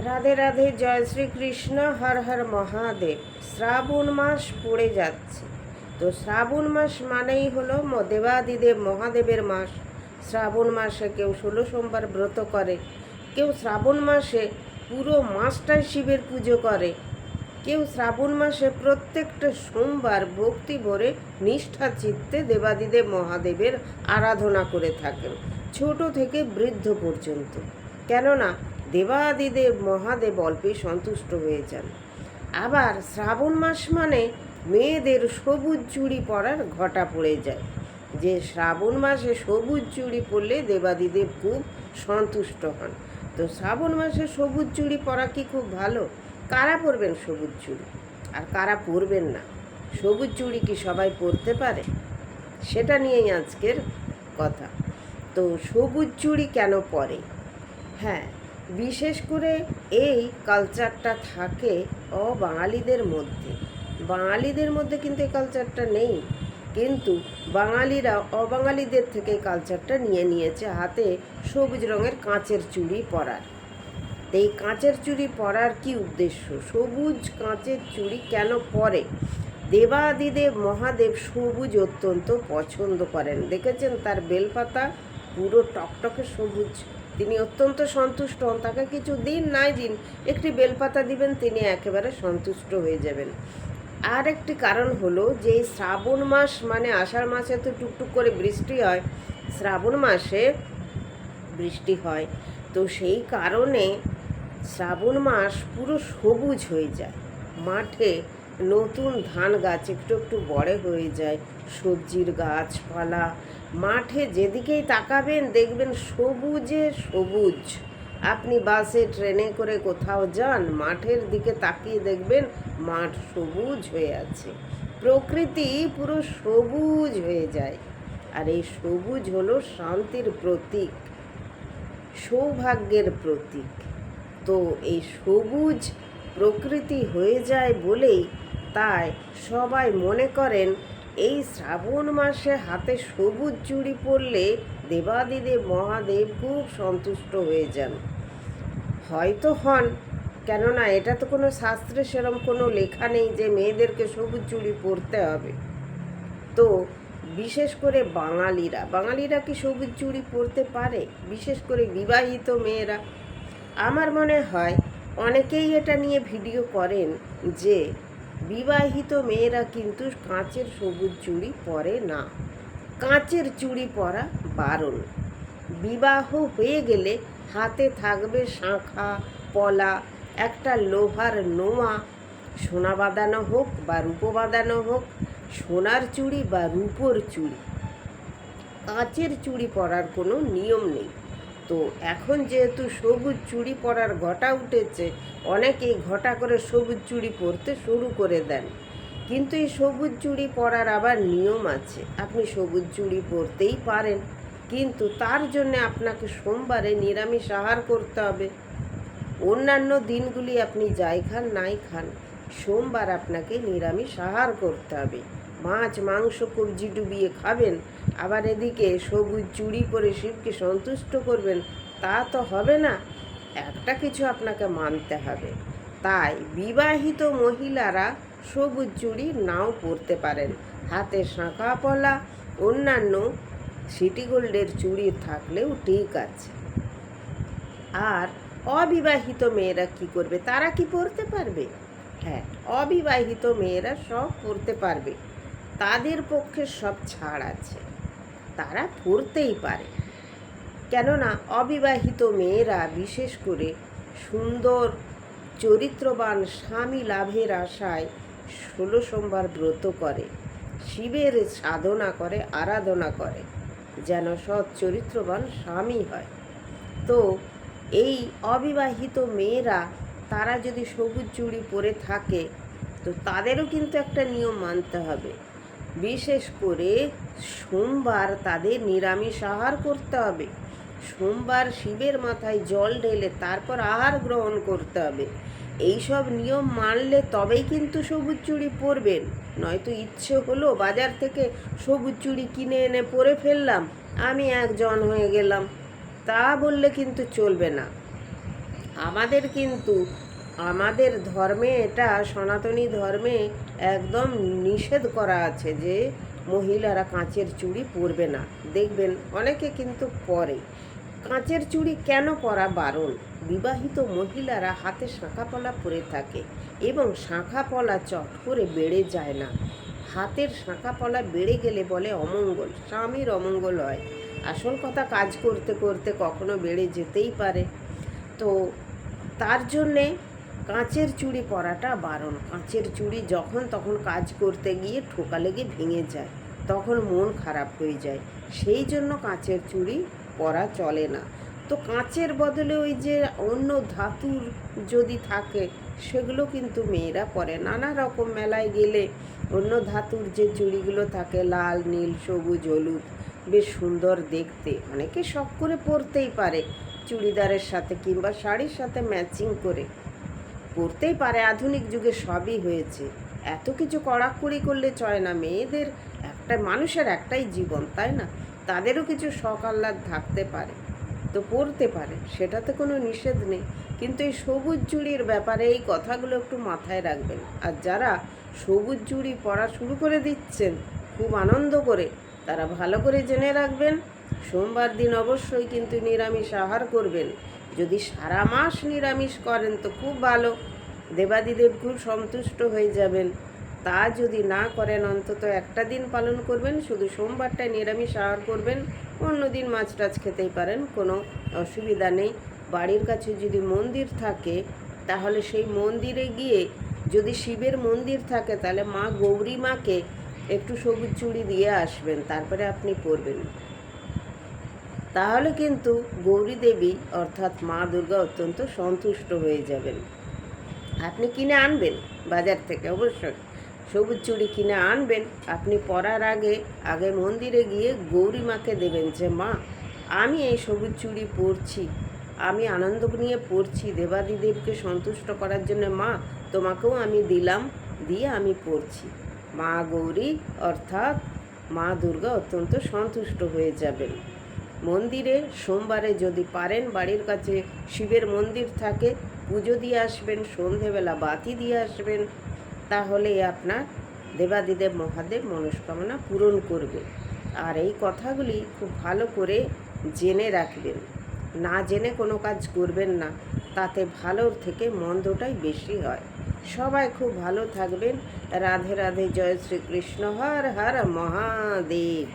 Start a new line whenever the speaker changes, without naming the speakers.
রাধে রাধে, জয় শ্রীকৃষ্ণ, হর হর মহাদেব। শ্রাবণ মাস পড়ে যাচ্ছে। তো শ্রাবণ মাস মানেই হলো দেবাদিদেব মহাদেবের মাস। শ্রাবণ মাসে কেউ 16 সোমবার ব্রত করে, কেউ শ্রাবণ মাসে পুরো মাসটাই শিবের পুজো করে, কেউ শ্রাবণ মাসে প্রত্যেকটা সোমবার ভক্তি ভরে নিষ্ঠা চিত্তে দেবাদিদেব মহাদেবের আরাধনা করে থাকেন, ছোট থেকে বৃদ্ধ পর্যন্ত। কেননা দেবাদিদেব মহাদেব অল্পে সন্তুষ্ট হয়ে যান। আবার শ্রাবণ মাস মানে মেয়েদের সবুজ চুড়ি পরার ঘটা পড়ে যায়, যে শ্রাবণ মাসে সবুজ চুড়ি পরলে দেবাদিদেব খুব সন্তুষ্ট হন। তো শ্রাবণ মাসে সবুজ চুড়ি পরা কি খুব ভালো? কারা পরবেন সবুজ চুড়ি আর কারা পরবেন না? সবুজ চুড়ি কি সবাই পরতে পারে? সেটা নিয়েই আজকের কথা। তো সবুজ চুড়ি কেন পরে? হ্যাঁ, বিশেষ করে এই কালচারটা থাকে অবাঙালিদের মধ্যে। বাঙালিদের মধ্যে কিন্তু এই কালচারটা নেই, কিন্তু বাঙালিরা অবাঙালিদের থেকে এই কালচারটা নিয়ে নিয়েছে, হাতে সবুজ রঙের কাঁচের চুড়ি পরার। এই কাঁচের চুড়ি পরার কি উদ্দেশ্য? সবুজ কাঁচের চুড়ি কেন পরে? দেবাদিদেব মহাদেব সবুজ অত্যন্ত পছন্দ করেন। দেখেছেন তার বেলপাতা পুরো টকটকে সবুজ। তিনি অত্যন্ত সন্তুষ্ট হন। তাকে কিছু দিন নাই দিন একটি বেলপাতা দিবেন, তিনি একেবারে সন্তুষ্ট হয়ে যাবেন। আর একটি কারণ হলো যে শ্রাবণ মাস মানে আষাঢ় মাসে তো টুকটুক করে বৃষ্টি হয়, শ্রাবণ মাসে বৃষ্টি হয়। তো সেই কারণে শ্রাবণ মাস পুরো সবুজ হয়ে যায়। মাঠে নতুন ধান গাছ একটু একটু বড় হয়ে যায়, সবজির গাছপালা, মাঠে যেদিকেই তাকাবেন দেখবেন সবুজে সবুজ। আপনি বাসে ট্রেনে করে কোথাও যান, মাঠের দিকে তাকিয়ে দেখবেন মাঠ সবুজ হয়ে আছে, প্রকৃতি পুরো সবুজ হয়ে যায়। আর এই সবুজ হলো শান্তির প্রতীক, সৌভাগ্যের প্রতীক। তো এই সবুজ প্রকৃতি হয়ে যায় বলেই তাই সবাই মনে করেন এই শ্রাবণ মাসে হাতে সবুজ চুড়ি পরলে দেবাদিদেব মহাদেব খুব সন্তুষ্ট হয়ে যান। হয়তো হন, কেননা এটা তো কোনো শাস্ত্রে সেরম কোনো লেখা নেই যে মেয়েদেরকে সবুজ চুড়ি পরতে হবে। তো বিশেষ করে বাঙালিরা কি সবুজ চুড়ি পরতে পারে? বিশেষ করে বিবাহিত মেয়েরা। আমার মনে হয় অনেকেই এটা নিয়ে ভিডিও করেন যে বিবাহিত মেয়েরা কিন্তু কাঁচের সবুজ চুড়ি পরে না। কাঁচের চুড়ি পরা বারণ। বিবাহ হয়ে গেলে হাতে থাকবে শাঁখা, পলা, একটা লোহার নোয়া, সোনা বাঁধানো হোক বা রূপো বাঁধানো হোক, সোনার চুড়ি বা রূপোর চুড়ি। কাঁচের চুড়ি পরার কোনো নিয়ম নেই। তো এখন যেহেতু সবুজ চুড়ি পরার ঘটা উঠেছে, অনেকেই ঘটা করে সবুজ চুড়ি পরতে শুরু করে দেন। কিন্তু এই সবুজ চুড়ি পরার আবার নিয়ম আছে। আপনি সবুজ চুড়ি পরতেই পারেন, কিন্তু তার জন্য আপনাকে সোমবারে নিরামিষ আহার করতে হবে। অন্যান্য দিনগুলি আপনি যাই খান নাই খান, সোমবার আপনাকে নিরামিষ আহার করতে হবে। মাছ মাংস কবজি ডুবিয়ে খাবেন, আবার এদিকে সবুজ চুড়ি পরে শিবকে সন্তুষ্ট করবেন, তা তো হবে না। একটা কিছু আপনাকে মানতে হবে। তাই বিবাহিত মহিলারা সবুজ চুড়ি নাও পরতে পারেন, হাতে শাঁখা পলা অন্যান্য সিটি গোল্ডের চুড়ি থাকলেও ঠিক আছে। আর অবিবাহিত মেয়েরা কি করবে? তারা কি পরতে পারবে? হ্যাঁ, অবিবাহিত মেয়েরা সব পরতে পারবে, তাদের পক্ষে সব ছাড় আছে, তারা পরতেই পারে। কেননা অবিবাহিত মেয়েরা বিশেষ করে সুন্দর চরিত্রবান স্বামী লাভের আশায় 16 সোমবার ব্রত করে, শিবের সাধনা করে, আরাধনা করে, যেন সৎ চরিত্রবান স্বামী হয়। তো এই অবিবাহিত মেয়েরা তারা যদি সবুজ চুড়ি পরে থাকে, তো তাদেরও কিন্তু একটা নিয়ম মানতে হবে। বিশেষ করে সোমবার তাদের নিরামিষ আহার করতে হবে। সোমবার শিবের মাথায় জল ঢেলে তারপর আহার গ্রহণ করতে হবে। এইসব নিয়ম মানলে তবেই কিন্তু সবুজ চুড়ি পরবেন। নয়তো ইচ্ছে হলো বাজার থেকে সবুজ চুড়ি কিনে এনে পরে ফেললাম, আমি একজন হয়ে গেলাম, তা বললে কিন্তু চলবে না। আমাদের কিন্তু আমাদের ধর্মে, এটা সনাতনী ধর্মে একদম নিষেধ করা আছে যে মহিলারা কাঁচের চুড়ি পরবে না। দেখবেন অনেকে কিন্তু পরে। কাঁচের চুড়ি কেন পরা বারণ? বিবাহিত মহিলারা হাতে শাঁখাপলা পরে থাকে এবং শাঁখাপলা চট করে বেড়ে যায় না। হাতের শাঁখাপলা বেড়ে গেলে বলে অমঙ্গল, স্বামীর অমঙ্গল হয়। আসল কথা, কাজ করতে করতে কখনো বেড়ে যেতেই পারে। তো তার জন্যে কাঁচের চুড়ি পরাটা বারণ। কাঁচের চুড়ি যখন তখন কাজ করতে গিয়ে ঠোকা লেগে ভেঙে যায়, তখন মন খারাপ হয়ে যায়। সেই জন্য কাঁচের চুড়ি পরা চলে না। তো কাঁচের বদলে ওই যে অন্য ধাতুর যদি থাকে, সেগুলো কিন্তু মেয়েরা পরে। নানা রকম মেলায় গেলে অন্য ধাতুর যে চুড়িগুলো থাকে, লাল, নীল, সবুজ, হলুদ, বেশ সুন্দর দেখতে, অনেকে শখ করে পরতেই পারে। চুড়িদারের সাথে কিংবা শাড়ির সাথে ম্যাচিং করে পরতেই পারে। আধুনিক যুগে সবই হয়েছে, এত কিছু কড়াকড়ি করলে চলে না। মেয়েদের একটা, মানুষের একটাই জীবন, তাই না? তাদেরও কিছু শখ আহ্লাদ থাকতে পারে, তো পরতে পারে, সেটাতে কোনো নিষেধ নেই। কিন্তু এই সবুজ চুড়ির ব্যাপারে এই কথাগুলো একটু মাথায় রাখবেন। আর যারা সবুজ চুড়ি পরা শুরু করে দিচ্ছেন খুব আনন্দ করে, তারা ভালো করে জেনে রাখবেন, সোমবার দিন অবশ্যই কিন্তু নিরামিষ আহার করবেন। যদি সারা মাস নিরামিষ করেন তো খুব ভালো, দেবাদিদেব খুব সন্তুষ্ট হয়ে যাবেন। তা যদি না করেন, অন্তত একটা দিন পালন করবেন, শুধু সোমবারটায় নিরামিষ আহার করবেন, অন্য দিন মাছ টাছ খেতেই পারেন, কোনো অসুবিধা নেই। বাড়ির কাছে যদি মন্দির থাকে, তাহলে সেই মন্দিরে গিয়ে, যদি শিবের মন্দির থাকে, তাহলে মা গৌরী মাকে একটু সবুজ চুড়ি দিয়ে আসবেন, তারপরে আপনি পরবেন। তাহলে কিন্তু গৌরী দেবী অর্থাৎ মা দুর্গা অত্যন্ত সন্তুষ্ট হয়ে যাবেন। আপনি কিনে আনবেন বাজার থেকে, অবশ্যই সবুজ চুড়ি কিনে আনবেন। আপনি পরার আগে আগে মন্দিরে গিয়ে গৌরী মাকে দেবেন যে মা, আমি এই সবুজ চুড়ি পরছি, আমি আনন্দ নিয়ে পরছি দেবাদিদেবকে সন্তুষ্ট করার জন্য। মা, তোমাকেও আমি দিলাম, দিয়ে আমি পরছি। মা গৌরী অর্থাৎ মা দুর্গা অত্যন্ত সন্তুষ্ট হয়ে যাবেন। মন্দিরে সোমবারে যদি পারেন, বাড়ির কাছে শিবের মন্দির থাকে, পুজো দিয়ে আসবেন, সন্ধেবেলা বাতি দিয়ে আসবেন, তাহলে আপনার দেবাদিদেব মহাদেব মনস্কামনা পূরণ করবে। আর এই কথাগুলি খুব ভালো করে জেনে রাখবেন, না জেনে কোনো কাজ করবেন না, তাতে ভালোর থেকে মন্দটাই বেশি হয়। সবাই খুব ভালো থাকবেন। রাধে রাধে, জয় শ্রীকৃষ্ণ, হর হর মহাদেব।